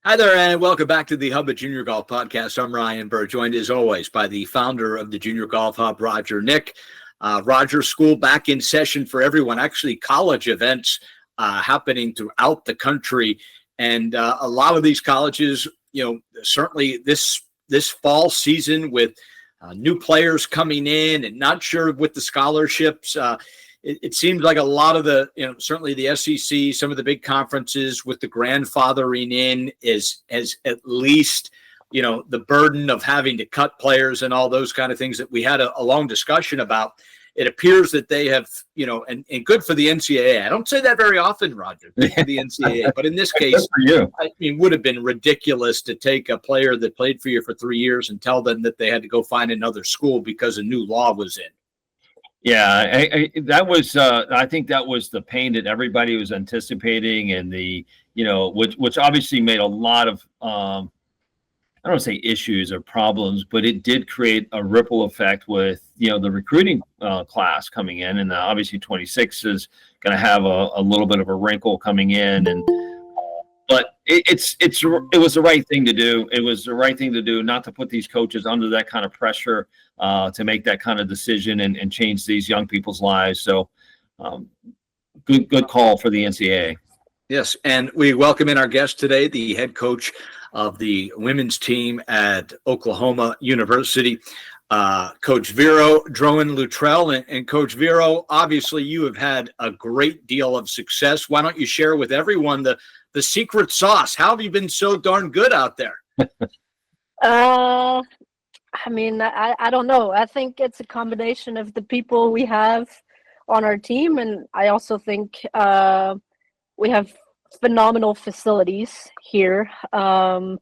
Hi there, and welcome back to the Hub of Junior Golf Podcast. I'm Ryan Burr, joined as always by the founder of the Junior Golf Hub, Roger Nick. Roger, school back in session for everyone. Actually, college events happening throughout the country, and a lot of these colleges, certainly this fall season with new players coming in, and not sure with the scholarships. It seems like a lot of the, certainly the SEC, some of the big conferences with the grandfathering in has at least, the burden of having to cut players and all those kind of things that we had a long discussion about. It appears that they have, and good for the NCAA. I don't say that very often, Roger, good for the NCAA, but in this case, it would have been ridiculous to take a player that played for you for 3 years and tell them that they had to go find another school because a new law was in. Yeah, I think that was the pain that everybody was anticipating, and which obviously made a lot of, I don't want to say issues or problems, but it did create a ripple effect with, the recruiting class coming in. And obviously 26 is going to have a little bit of a wrinkle coming in. But it was the right thing to do. It was the right thing to do, not to put these coaches under that kind of pressure to make that kind of decision and change these young people's lives. So good call for the NCAA. Yes, and we welcome in our guest today, the head coach of the women's team at Oklahoma University, Coach Veronique Drouin-Luttrell. And Coach Vero, obviously you have had a great deal of success. Why don't you share with everyone the secret sauce? How have you been so darn good out there? I don't know. I think it's a combination of the people we have on our team, and I also think we have phenomenal facilities here, and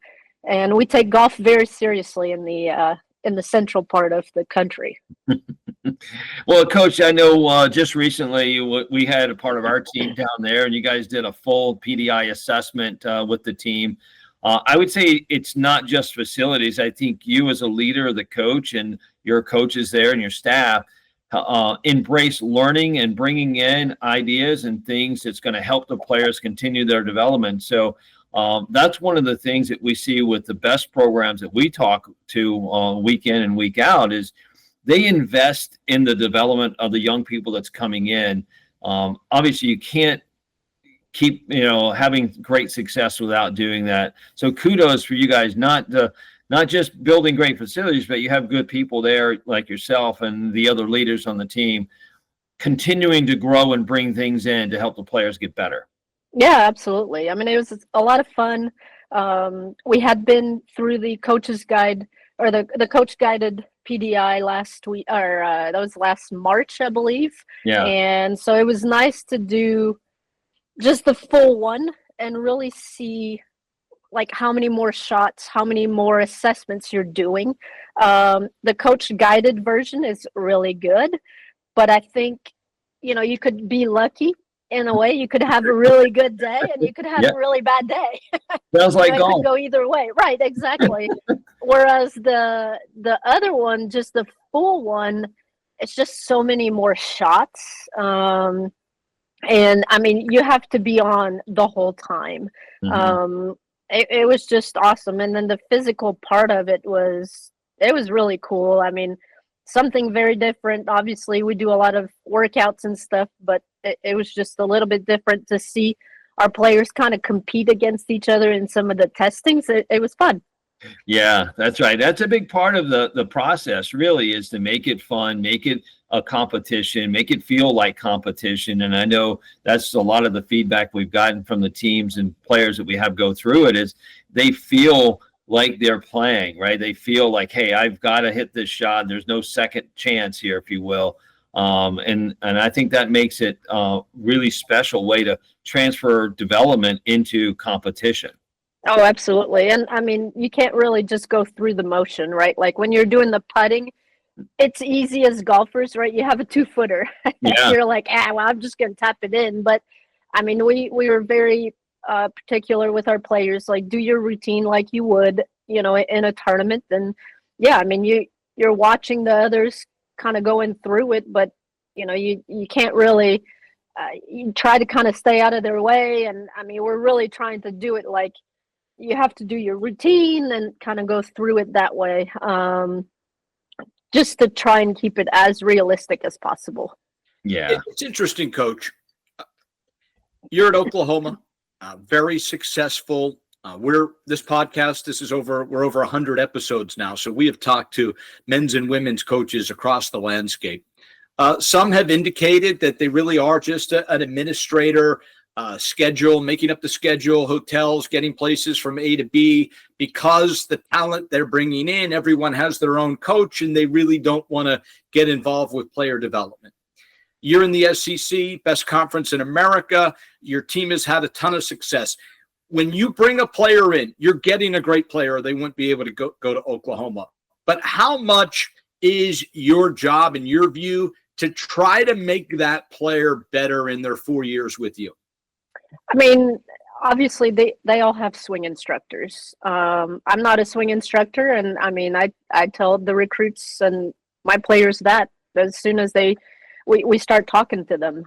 we take golf very seriously in the central part of the country. Well, Coach, I know just recently we had a part of our team down there, and you guys did a full PDI assessment with the team. I would say it's not just facilities. I think you as a leader, the coach, and your coaches there and your staff embrace learning and bringing in ideas and things that's going to help the players continue their development. So that's one of the things that we see with the best programs that we talk to week in and week out is they invest in the development of the young people that's coming in. Obviously, you can't keep having great success without doing that. So kudos for you guys, not just building great facilities, but you have good people there like yourself and the other leaders on the team continuing to grow and bring things in to help the players get better. Yeah, absolutely. I mean, it was a lot of fun. We had been through the coach's guide or the coach guided PDI last week, or that was last March, I believe. Yeah. And so it was nice to do just the full one and really see like how many more shots, how many more assessments you're doing. The coach guided version is really good, but I think, you could be lucky in a way. You could have a really good day and you could have a really bad day. Sounds like golf. It could go either way. Right, exactly. Whereas the other one, just the full one, it's just so many more shots. And I mean, you have to be on the whole time. Mm-hmm. It was just awesome. And then the physical part of it was really cool. I mean, something very different. Obviously, we do a lot of workouts and stuff, but it was just a little bit different to see our players kind of compete against each other in some of the testings. It was fun. Yeah, that's right. That's a big part of the process, really, is to make it fun, make it a competition, make it feel like competition. And I know that's a lot of the feedback we've gotten from the teams and players that we have go through it is they feel like they're playing, right? They feel like, hey, I've got to hit this shot. There's no second chance here, if you will. And I think that makes it a really special way to transfer development into competition. Oh, absolutely. And I mean, you can't really just go through the motion, right? Like when you're doing the putting, it's easy as golfers, right? You have a 2-footer. Yeah. You're like, well, I'm just going to tap it in. But I mean, we were very particular with our players, like do your routine like you would, in a tournament. And yeah, I mean, you're watching the others kind of going through it, but you can't really, you try to kind of stay out of their way. And I mean, we're really trying to do it like you have to do your routine and kind of go through it that way, just to try and keep it as realistic as possible. Yeah. It's interesting, Coach. You're at Oklahoma, very successful. We're over 100 episodes now, so we have talked to men's and women's coaches across the landscape. Some have indicated that they really are just an administrator, schedule, making up the schedule, hotels, getting places from A to B, because the talent they're bringing in, everyone has their own coach, and they really don't want to get involved with player development. You're in the SEC, best conference in America. Your team has had a ton of success. When you bring a player in, you're getting a great player, or they wouldn't be able to go to Oklahoma. But how much is your job, in your view, to try to make that player better in their 4 years with you? I mean, obviously they all have swing instructors. I'm not a swing instructor, and I mean, I tell the recruits and my players that as soon as we start talking to them.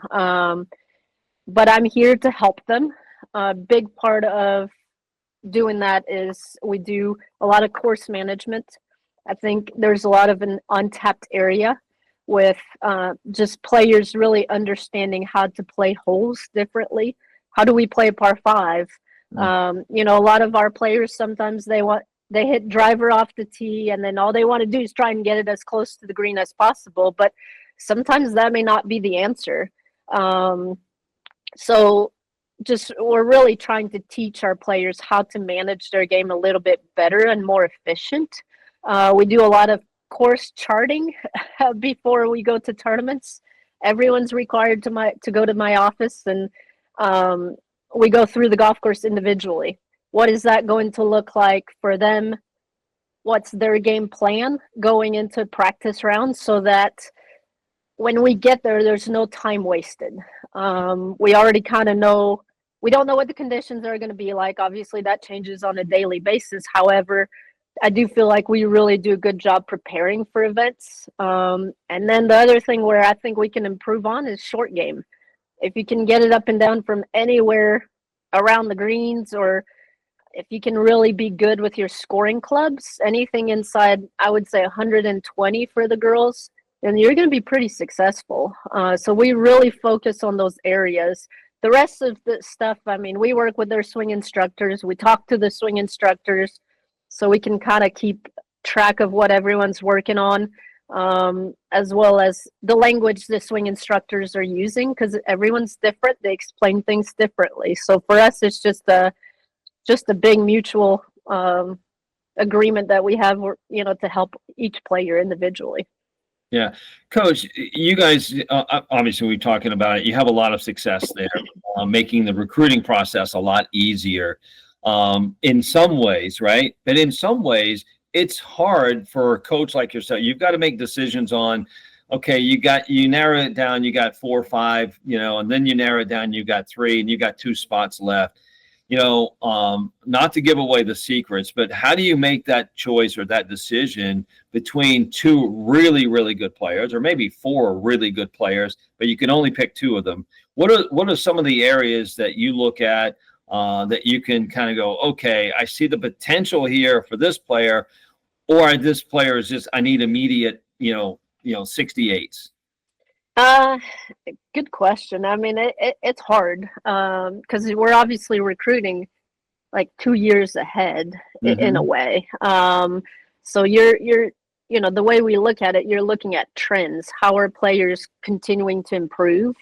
But I'm here to help them. A big part of doing that is we do a lot of course management. I think there's a lot of an untapped area with just players really understanding how to play holes differently. How do we play a par five? A lot of our players, sometimes they hit driver off the tee, and then all they want to do is try and get it as close to the green as possible. But sometimes that may not be the answer. So just we're really trying to teach our players how to manage their game a little bit better and more efficient. We do a lot of course charting before we go to tournaments. Everyone's required to go to my office, and we go through the golf course individually. What is that going to look like for them? What's their game plan going into practice rounds, so that when we get there, there's no time wasted. We already kind of know. We don't know what the conditions are going to be like. Obviously, that changes on a daily basis. However, I do feel like we really do a good job preparing for events. And then the other thing where I think we can improve on is short game. If you can get it up and down from anywhere around the greens, or if you can really be good with your scoring clubs, anything inside, I would say 120 for the girls, then you're going to be pretty successful. So we really focus on those areas. The rest of the stuff, I mean, we work with their swing instructors. We talk to the swing instructors so we can kind of keep track of what everyone's working on, as well as the language the swing instructors are using, because everyone's different. They explain things differently. So for us, it's just a big mutual agreement that we have, to help each player individually. Yeah. Coach, you guys, obviously we're talking about it. You have a lot of success there, making the recruiting process a lot easier in some ways, right? But in some ways, it's hard for a coach like yourself. You've got to make decisions on, okay, you narrow it down, you got 4 or 5, and then you narrow it down, you got 3, and you got 2 spots left. Not to give away the secrets, but how do you make that choice or that decision between 2 really, really good players, or maybe 4 really good players, but you can only pick 2 of them? What are some of the areas that you look at that you can kind of go, okay, I see the potential here for this player, or this player is just, I need immediate, 68s? Good question. I mean, it's hard because we're obviously recruiting like 2 years ahead in a way. So you're the way we look at it, you're looking at trends. How are players continuing to improve?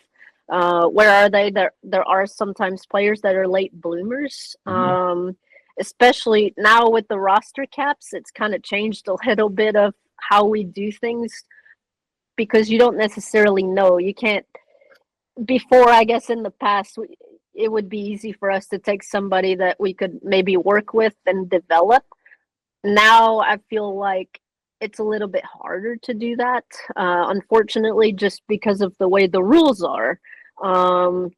Where are they? There are sometimes players that are late bloomers. Especially now with the roster caps, it's kind of changed a little bit of how we do things, because you don't necessarily know. You can't, before, I guess in the past, it would be easy for us to take somebody that we could maybe work with and develop. Now I feel like it's a little bit harder to do that, unfortunately, just because of the way the rules are. But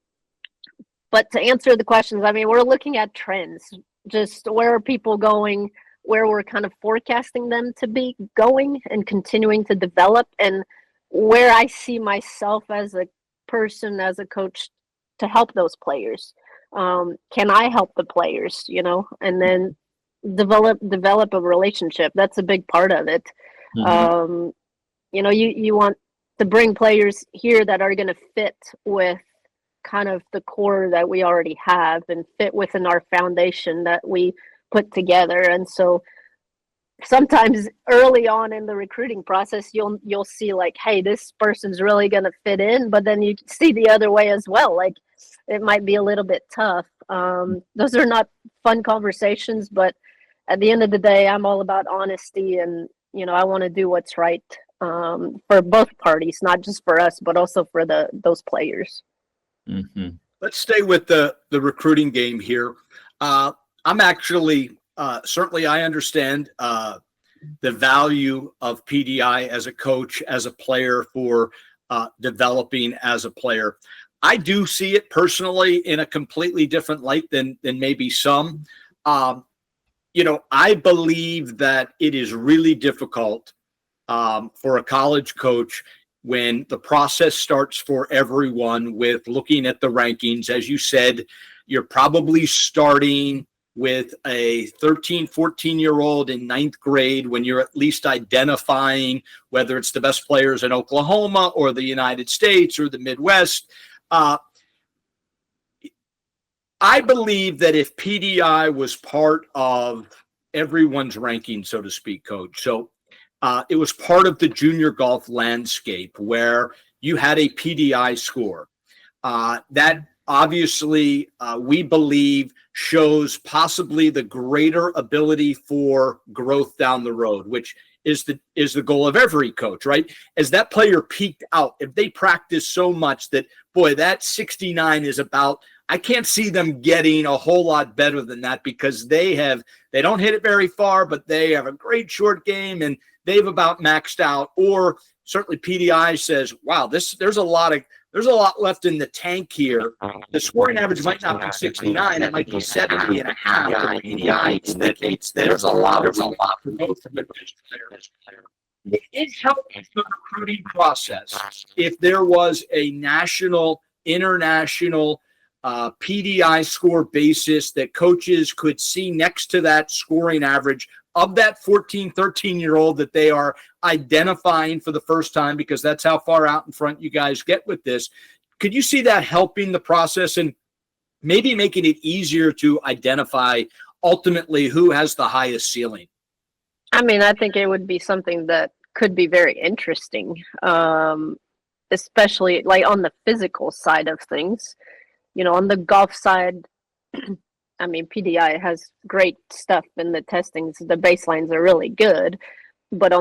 to answer the questions, I mean, we're looking at trends. Just where are people going, where we're kind of forecasting them to be going and continuing to develop, and where I see myself as a person, as a coach, to help those players. Can I help the players, and then develop a relationship. That's a big part of it. Mm-hmm. You want to bring players here that are going to fit with kind of the core that we already have and fit within our foundation that we put together. And so sometimes early on in the recruiting process, you'll see like, hey, this person's really going to fit in, but then you see the other way as well. Like it might be a little bit tough. Those are not fun conversations, but at the end of the day, I'm all about honesty, and I want to do what's right for both parties, not just for us, but also for those players. Mm-hmm. Let's stay with the recruiting game here. I'm actually certainly I understand the value of PDI as a coach, as a player, for developing as a player. I do see it personally in a completely different light than maybe some. I believe that it is really difficult for a college coach when the process starts for everyone with looking at the rankings. As you said, you're probably starting with a 13, 14-year-old in ninth grade when you're at least identifying whether it's the best players in Oklahoma or the United States or the Midwest. I believe that if PDI was part of everyone's ranking, so to speak, Coach, so it was part of the junior golf landscape where you had a PDI score. That obviously, we believe, shows possibly the greater ability for growth down the road, which is the goal of every coach, right? As that player peaked out, if they practice so much that, boy, that 69 is about, I can't see them getting a whole lot better than that, because they don't hit it very far, but they have a great short game and they've about maxed out. Or certainly PDI says, wow, there's a lot left in the tank here. The scoring average might not be 69, it might be 70 and a half. There's a lot for both of them. It helps the recruiting process if there was a national, international PDI score basis that coaches could see next to that scoring average of that 14, 13-year-old that they are identifying for the first time, because that's how far out in front you guys get with this. Could you see that helping the process and maybe making it easier to identify ultimately who has the highest ceiling? I mean, I think it would be something that could be very interesting, especially like on the physical side of things. On the golf side, I mean, PDI has great stuff in the testings. The baselines are really good, but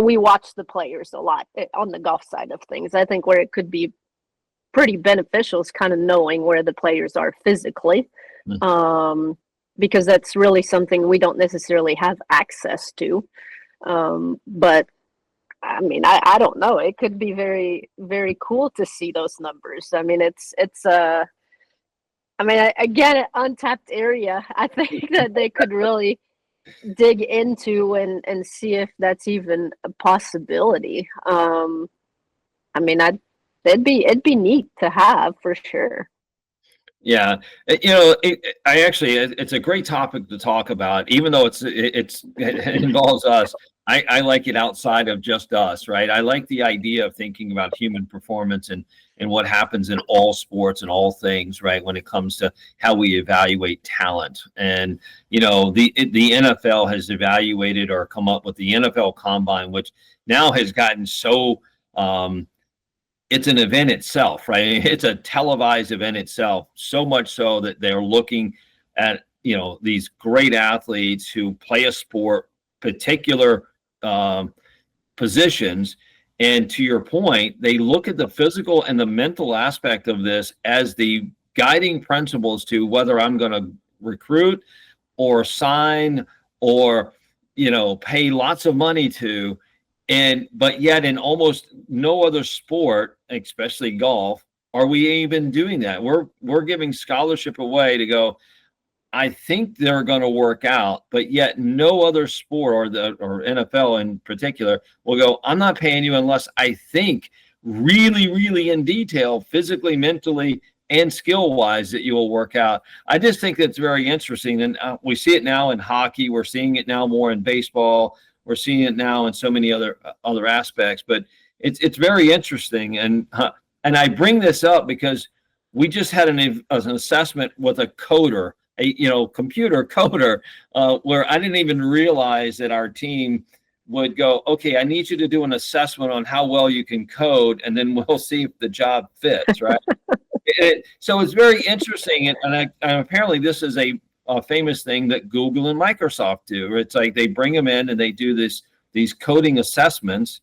we watch the players a lot on the golf side of things. I think where it could be pretty beneficial is kind of knowing where the players are physically, because that's really something we don't necessarily have access to. But I mean, I don't know. It could be very, very cool to see those numbers. I mean, again, an untapped area. I think that they could really dig into and see if that's even a possibility. I mean, it'd be neat to have for sure. Yeah, it's a great topic to talk about, even though it involves us. I like it outside of just us, right? I like the idea of thinking about human performance and what happens in all sports and all things, right? When it comes to how we evaluate talent. And, the NFL has evaluated or come up with the NFL Combine, which now has gotten so, it's an event itself, right? It's a televised event itself, so much so that they're looking at, these great athletes who play a sport, particular positions. And to your point, they look at the physical and the mental aspect of this as the guiding principles to whether I'm going to recruit or sign or, pay lots of money to. But yet in almost no other sport, especially golf, are we even doing that. We're giving scholarship away to go, I think they're going to work out, but yet no other sport or NFL in particular will go, I'm not paying you unless I think really, really in detail, physically, mentally, and skill-wise that you will work out. I just think that's very interesting, and we see it now in hockey. We're seeing it now more in baseball. We're seeing it now in so many other aspects. But it's very interesting, and I bring this up because we just had an assessment with a coder, a computer coder, where I didn't even realize that our team would go, okay, I need you to do an assessment on how well you can code, and then we'll see if the job fits, right? So it's very interesting, and apparently this is a famous thing that Google and Microsoft do. It's like they bring them in and they do these coding assessments,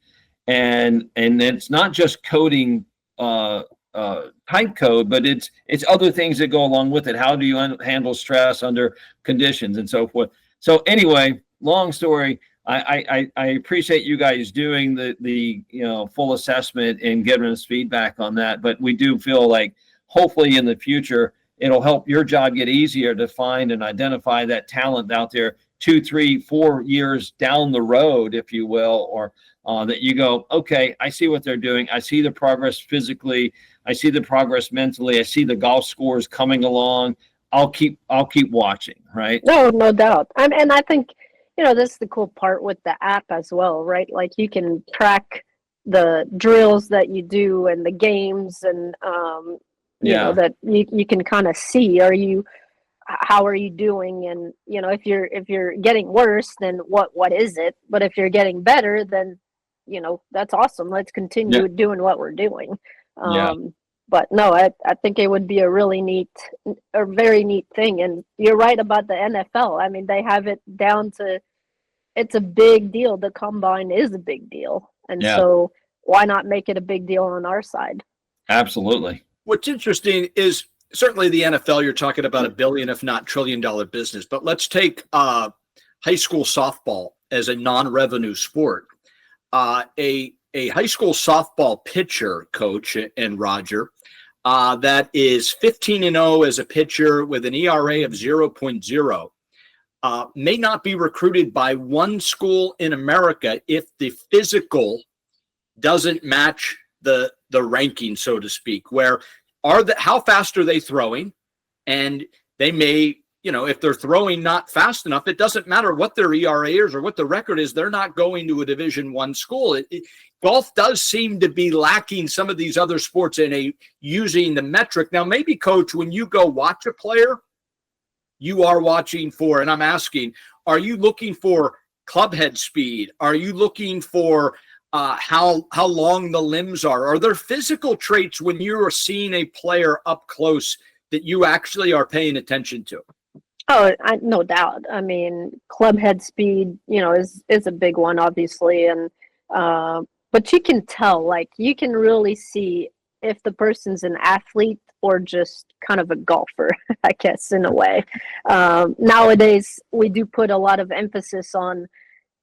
and it's not just coding type code, but it's other things that go along with it. How do you handle stress under conditions and so forth? So anyway, long story. I appreciate you guys doing the full assessment and giving us feedback on that. But we do feel like hopefully in the future it'll help your job get easier to find and identify that talent out there 2, 3, 4 years down the road, if you will, or that you go, okay, I see what they're doing. I see the progress physically. I see the progress mentally. I see the golf scores coming along. I'll keep watching, right? No doubt. And I think, this is the cool part with the app as well, right? Like you can track the drills that you do and the games, and that you can kind of see, how are you doing? And if you're getting worse, then what is it? But if you're getting better, then that's awesome. Let's continue doing what we're doing. But no, I think it would be a very neat thing. And you're right about the NFL. I mean, they have it down to, it's a big deal. The combine is a big deal. And so why not make it a big deal on our side? Absolutely. What's interesting is certainly the NFL, you're talking about $1 billion, if not $1 trillion business. But let's take high school softball as a non-revenue sport. A high school softball pitcher, Coach and Roger, that is 15-0 as a pitcher with an ERA of 0.0, may not be recruited by one school in America if the physical doesn't match the ranking, so to speak. Where how fast are they throwing? And they may, if they're throwing not fast enough, it doesn't matter what their ERA is or what the record is. They're not going to a Division I school. Golf does seem to be lacking some of these other sports in using the metric. Now, maybe, Coach, when you go watch a player, you are watching for, and I'm asking, are you looking for club head speed? Are you looking for how long the limbs are? Are there physical traits when you are seeing a player up close that you actually are paying attention to? Oh, no doubt. I mean, club head speed, is a big one, obviously, and but you can tell, like, you can really see if the person's an athlete or just kind of a golfer, I guess, in a way. Nowadays, we do put a lot of emphasis on,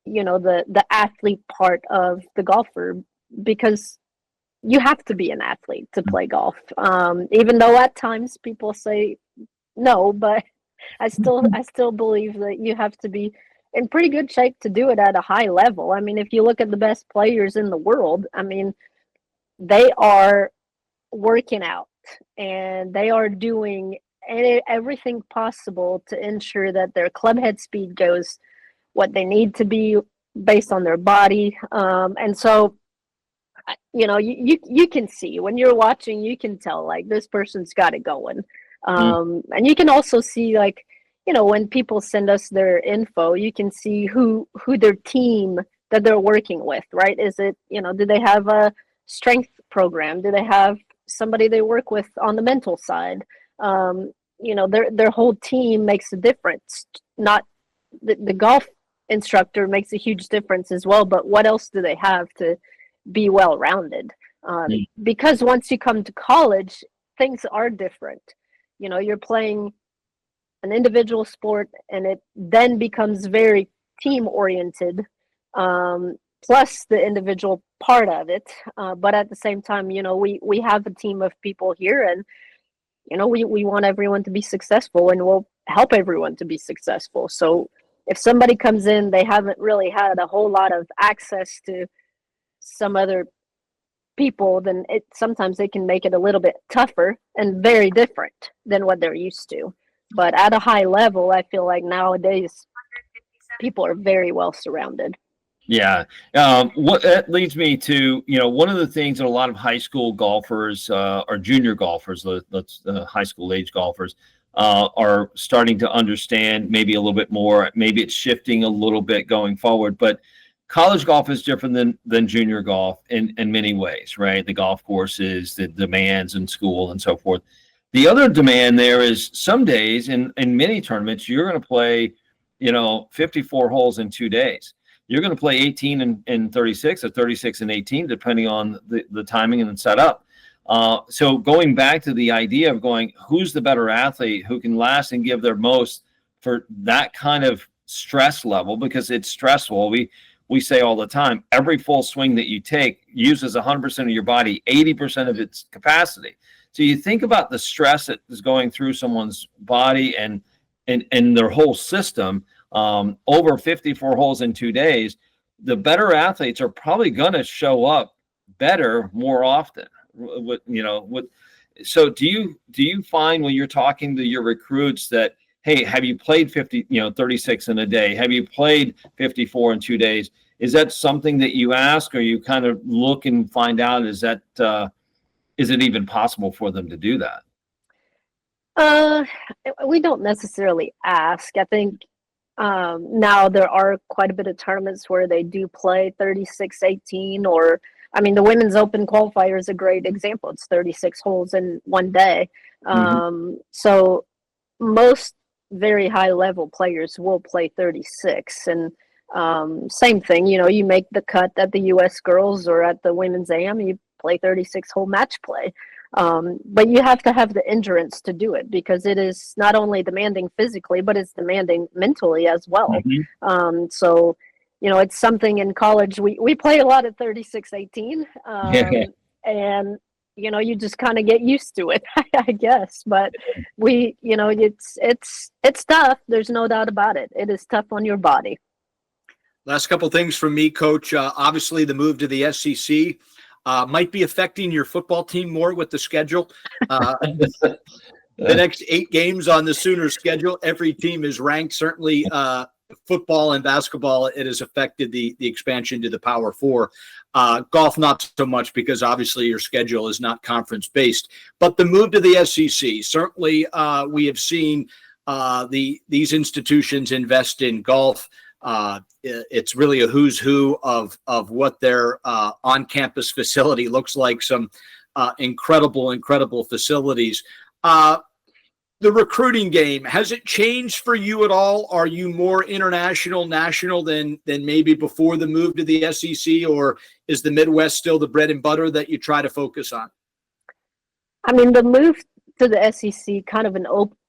the athlete part of the golfer, because you have to be an athlete to play golf. Even though at times people say no, but I still believe that you have to be in pretty good shape to do it at a high level. I mean, if you look at the best players in the world, I mean, they are working out and they are doing everything possible to ensure that their club head speed goes what they need to be based on their body. And so, you can see when you're watching, you can tell, like, this person's got it going. And you can also see, like, when people send us their info, you can see who their team that they're working with, right? Is it, do they have a strength program? Do they have somebody they work with on the mental side? Their whole team makes a difference. Not the golf instructor makes a huge difference as well, but what else do they have to be well-rounded? Because once you come to college, things are different. You're playing an individual sport, and it then becomes very team-oriented, plus the individual part of it. But at the same time, we have a team of people here, and, we want everyone to be successful, and we'll help everyone to be successful. So if somebody comes in, they haven't really had a whole lot of access to some other people, then sometimes they can make it a little bit tougher and very different than what they're used to. But at a high level, I feel like nowadays people are very well surrounded. Yeah. What that leads me to, one of the things that a lot of high school golfers or junior golfers, let's high school age golfers, are starting to understand maybe a little bit more. Maybe it's shifting a little bit going forward, but college golf is different than junior golf in many ways, right? The golf courses, the demands in school and so forth. The other demand there is some days in many tournaments, you're going to play, 54 holes in 2 days. You're going to play 18 and 36 or 36 and 18, depending on the timing and the setup. So going back to the idea of going, who's the better athlete who can last and give their most for that kind of stress level, because it's stressful. We say all the time, every full swing that you take uses 100% of your body, 80% of its capacity. So you think about the stress that is going through someone's body and their whole system. Over 54 holes in 2 days, the better athletes are probably going to show up better more often. So do you find when you're talking to your recruits that, hey, have you played 36 in a day? Have you played 54 in 2 days? Is that something that you ask, or you kind of look and find out, is it even possible for them to do that? We don't necessarily ask. I think now there are quite a bit of tournaments where they do play 36-18, or the Women's Open qualifier is a great example. It's 36 holes in 1 day. So most very high level players will play 36, and same thing, you make the cut at the US girls or at the women's AM, you play 36 hole match play. But you have to have the endurance to do it, because it is not only demanding physically, but it's demanding mentally as well. So, it's something in college, we play a lot of 36-18, and, you just kind of get used to it, I guess. But it's tough. There's no doubt about it. It is tough on your body. Last couple things from me, Coach. Obviously, the move to the SEC might be affecting your football team more with the schedule. The next 8 games on the Sooners schedule, every team is ranked. Certainly, football and basketball, it has affected the expansion to the Power 4. Golf, not so much, because obviously your schedule is not conference-based. But the move to the SEC, certainly we have seen these institutions invest in golf. It's really a who's who of what their on-campus facility looks like. Some incredible facilities. The recruiting game, has it changed for you at all? Are you more international, national than maybe before the move to the SEC, or is the Midwest still the bread and butter that you try to focus on? The move to the SEC kind of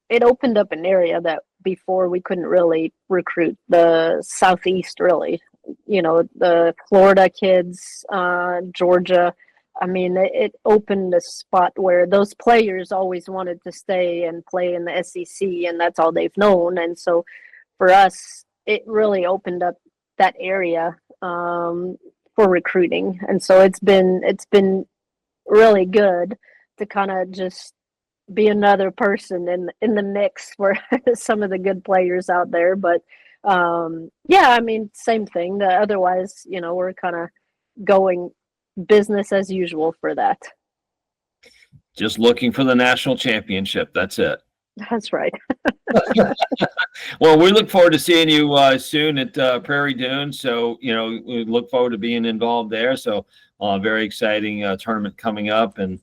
it opened up an area that before we couldn't really recruit. The Southeast, really, the Florida kids, Georgia. It opened a spot where those players always wanted to stay and play in the SEC, and that's all they've known. And so for us, it really opened up that area for recruiting. And so it's been really good to kind of just be another person in the mix for some of the good players out there. But same thing. Otherwise, we're kind of going business as usual for that. Just looking for the national championship. That's it. That's right. Well, we look forward to seeing you soon at Prairie Dunes. So, we look forward to being involved there. So, very exciting tournament coming up. And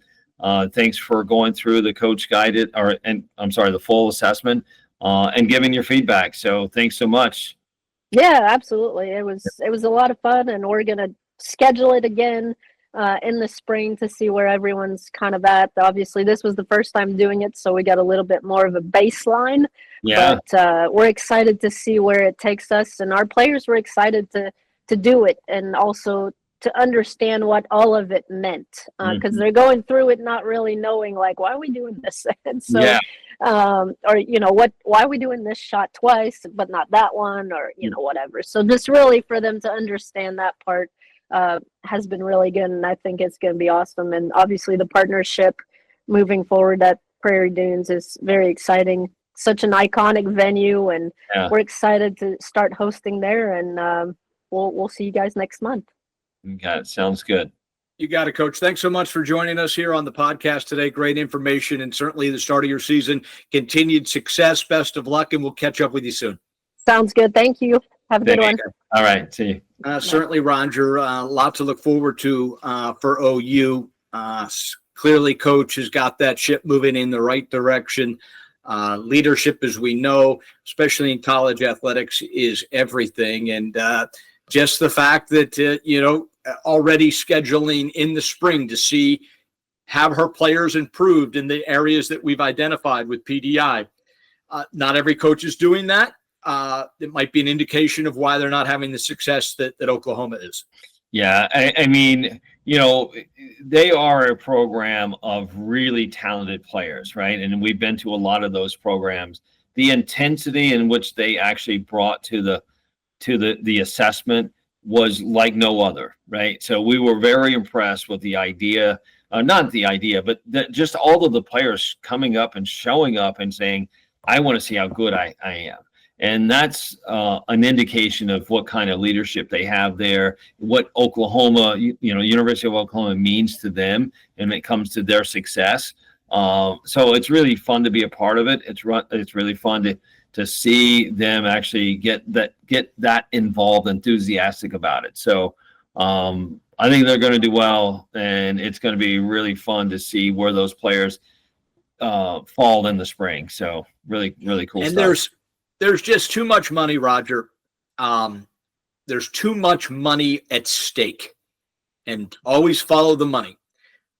thanks for going through the coach guided, the full assessment and giving your feedback. So, thanks so much. Yeah, absolutely. It was a lot of fun, and we're gonna schedule it again in the spring to see where everyone's kind of at. Obviously, this was the first time doing it, so we got a little bit more of a baseline. Yeah. But we're excited to see where it takes us, and our players were excited to do it, and also to understand what all of it meant, because they're going through it not really knowing, like, why are we doing this? And so, why are we doing this shot twice but not that one, or whatever. So just really for them to understand that part has been really good, and I think it's going to be awesome. And obviously the partnership moving forward at Prairie Dunes is very exciting. Such an iconic venue, and we're excited to start hosting there, and we'll see you guys next month. Got it. Sounds good. You got it, Coach. Thanks so much for joining us here on the podcast today. Great information, and certainly the start of your season. Continued success. Best of luck, and we'll catch up with you soon. Sounds good. Thank you. Have a good one. All right. See you. Certainly, Roger. A lot to look forward to for OU. Clearly, Coach has got that ship moving in the right direction. Leadership, as we know, especially in college athletics, is everything. And just the fact that, already scheduling in the spring to have her players improved in the areas that we've identified with PDI. Not every coach is doing that. It might be an indication of why they're not having the success that Oklahoma is. Yeah, I mean, they are a program of really talented players, right? And we've been to a lot of those programs. The intensity in which they actually brought to the assessment was like no other, right? So we were very impressed with the idea, not the idea, but just all of the players coming up and showing up and saying, I want to see how good I am. And that's an indication of what kind of leadership they have there, what Oklahoma, University of Oklahoma means to them when it comes to their success. So it's really fun to be a part of it. It's really fun to see them actually get that involved, enthusiastic about it. So I think they're going to do well, and it's going to be really fun to see where those players fall in the spring. So really, really cool and stuff. There's just too much money, Roger. There's too much money at stake, and always follow the money.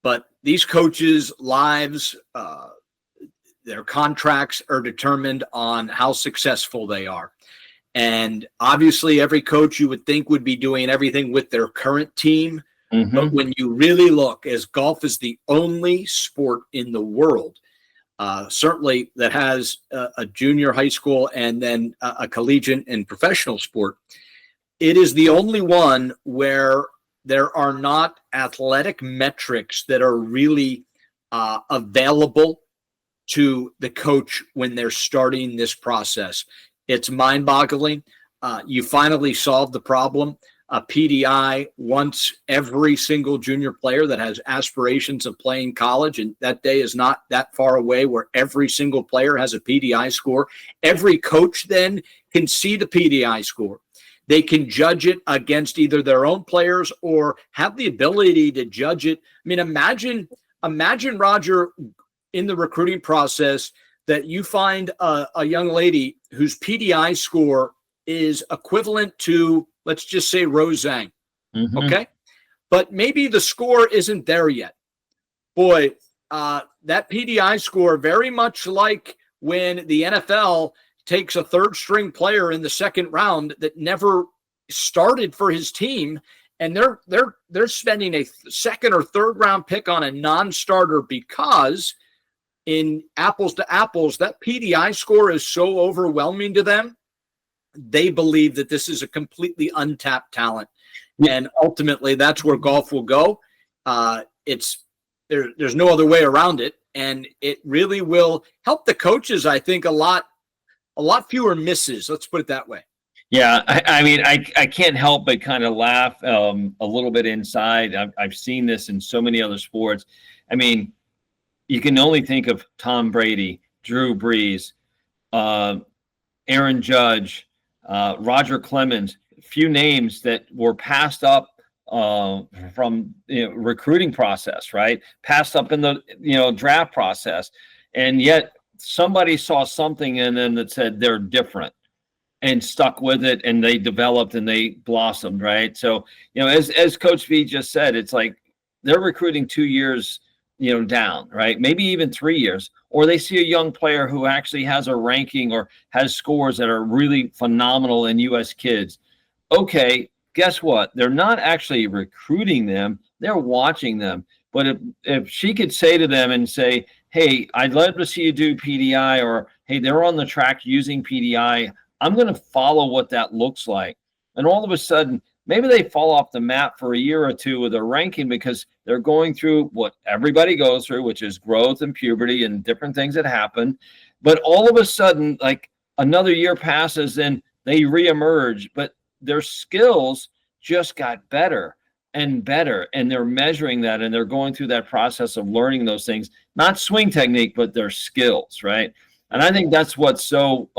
But these coaches' lives, their contracts are determined on how successful they are. And obviously every coach you would think would be doing everything with their current team. Mm-hmm. But when you really look, as golf is the only sport in the world, certainly that has a junior high school and then a collegiate and professional sport, it is the only one where there are not athletic metrics that are really available to the coach when they're starting this process. It's mind-boggling. You finally solved the problem. PDI wants every single junior player that has aspirations of playing college, and that day is not that far away where every single player has a PDI score. Every coach then can see the PDI score. They can judge it against either their own players or have the ability to judge it. I mean, imagine, Roger, in the recruiting process that you find a young lady whose PDI score is equivalent to, let's just say, Rose Zhang. Mm-hmm. Okay. But maybe the score isn't there yet. Boy, that PDI score, very much like when the NFL takes a third string player in the second round that never started for his team, and they're spending a second or third round pick on a non-starter because in apples to apples, that PDI score is so overwhelming to them. They believe that this is a completely untapped talent. And ultimately that's where golf will go. There's no other way around it. And it really will help the coaches, I think, a lot fewer misses. Let's put it that way. Yeah. I mean, I can't help but kind of laugh a little bit inside. I've seen this in so many other sports. I mean, you can only think of Tom Brady, Drew Brees, Aaron Judge, Roger Clemens, a few names that were passed up from recruiting process, right? Passed up in the draft process. And yet somebody saw something in them that said they're different and stuck with it, and they developed and they blossomed, right? So, as Coach V just said, it's like they're recruiting 2 years down, right? Maybe even 3 years, or they see a young player who actually has a ranking or has scores that are really phenomenal in U.S. kids. Okay, guess what? They're not actually recruiting them. They're watching them. But if she could say to them and say, hey, I'd love to see you do PDI, or hey, they're on the track using PDI, I'm going to follow what that looks like. And all of a sudden, maybe they fall off the map for a year or two with their ranking because they're going through what everybody goes through, which is growth and puberty and different things that happen. But all of a sudden, like another year passes and they reemerge, but their skills just got better and better. And they're measuring that and they're going through that process of learning those things, not swing technique, but their skills, right? And I think that's what's so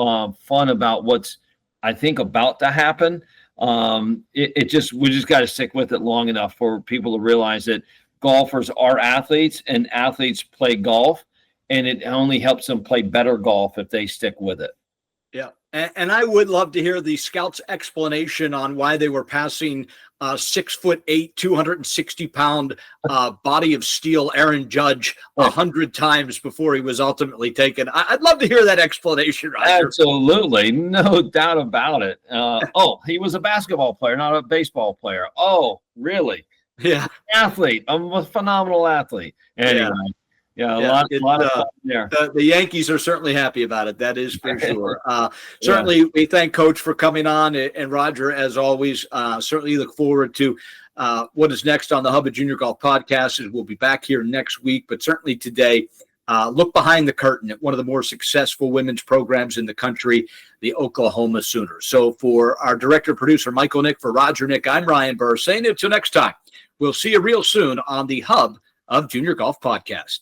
fun about what's, I think, about to happen. We just got to stick with it long enough for people to realize that golfers are athletes and athletes play golf, and it only helps them play better golf if they stick with it. Yeah. And I would love to hear the scouts' explanation on why they were passing 6'8", 260-pound body of steel Aaron Judge 100 times before he was ultimately taken. I'd love to hear that explanation, Roger. Absolutely. No doubt about it. He was a basketball player, not a baseball player. Oh, really? Yeah. Athlete. I'm a phenomenal athlete. Anyway. Yeah, a lot of fun there. The Yankees are certainly happy about it. That is for sure. Certainly, we thank Coach for coming on, and Roger, as always. Certainly look forward to what is next on the Hub of Junior Golf podcast. We'll be back here next week, but certainly today, look behind the curtain at one of the more successful women's programs in the country, the Oklahoma Sooners. So for our director, producer, Michael Nick, for Roger Nick, I'm Ryan Burr, saying until next time, we'll see you real soon on the Hub of Junior Golf podcast.